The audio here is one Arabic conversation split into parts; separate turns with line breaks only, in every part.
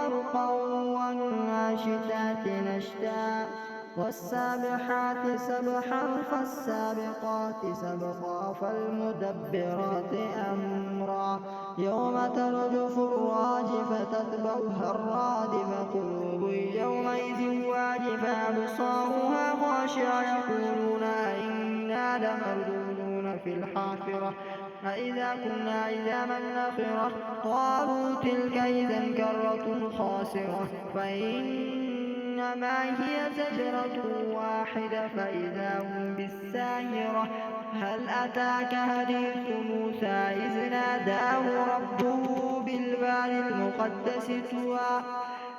غرقا والناشطات نشطا والسابحات سبحا فالسابقات سبقا فالمدبرات أمرا يوم ترجف الراجفة تتبعها الرادفة قلوب يومئذ واجفة أبصارها خاشعة يقولون أئنا لمردودون في الحافرة أإذا كنا عظاما نخرة قالوا تلك إذا كرة خاسرة فإنما هي زجرة واحدة فإذا هم بالساهرة هل أتاك حديث موسى إذ ناداه ربه بالواد المقدس طوى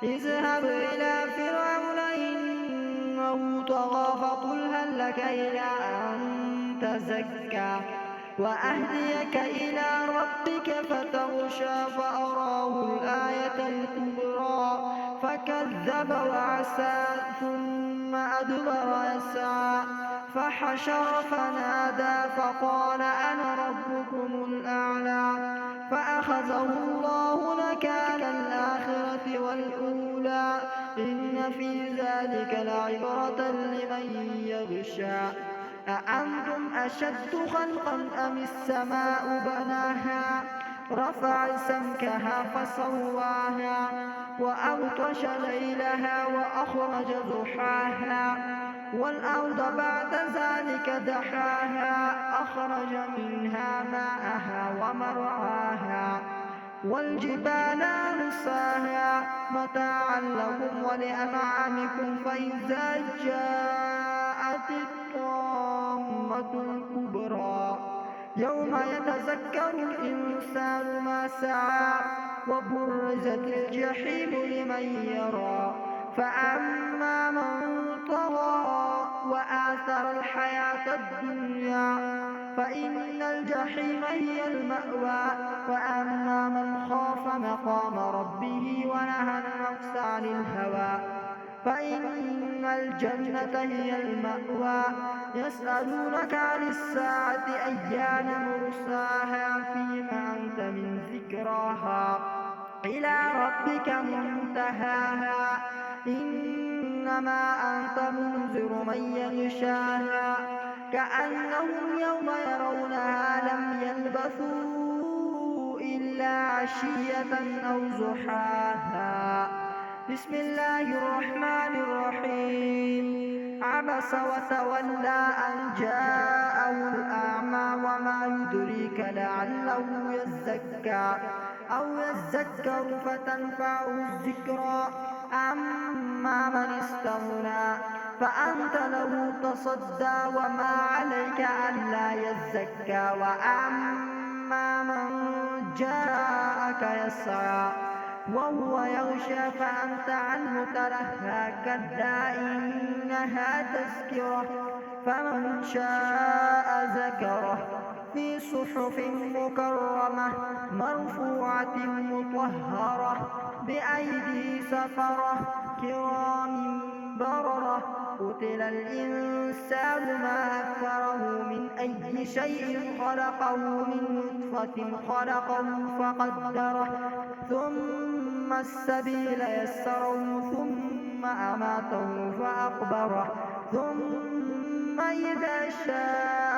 اذهب إلى فرعون إنه طغى فقل هل لك إلى أن تزكى وأهديك إلى ربك فتغشى فأراه الآية الكبرى فكذب وعصى ثم أدبر يسعى فحشر فنادى فقال أنا ربكم الأعلى فأخذه الله نكال الآخرة والأولى إن في ذلك لعبرة لمن يخشى أأنتم أشد خلقا أم السماء بناها رفع سمكها فسواها وأغطش ليلها وأخرج ضحاها والأرض بعد ذلك دحاها أخرج منها ماءها ومرعاها والجبال أرساها متاعا لكم ولأنعامكم فإذا جاءت الطامة الكبرى يوم يتذكر الإنسان ما سعى وبرزت الجحيم لمن يرى فأما من طغى وآثر الحياة الدنيا فإن الجحيم هي المأوى وأما من خاف مقام ربه ونهى النفس عن الهوى فإن الجنة هي المأوى يسألونك عن الساعة أيان مرساها فيما أنت من ذكراها إلى ربك منتهاها إنما أنت منذر من يغشاها كأنهم يوم يرونها لم يلبثوا إلا عشية أو ضحاها بسم الله الرحمن الرحيم عبس وتولى أن جاءه الأعمى وما يدريك لعله يزكى أو يذكر فتنفعه الذكرى أما من استغنى فأنت له تصدى وما عليك ألا يزكى وأما من جاءك يسعى وهو يغشى فأنت عنه تلهى كلا إنها تذكرة فمن شاء ذكره في صحف مكرمة مرفوعة مطهرة بأيدي سفرة كرام بررة قتل الإنسان ما أكفره من أي شيء خلقه من نطفة خلقه فقدره ثم السبيل يسره ثم أماته فأقبره ثم إذا شاء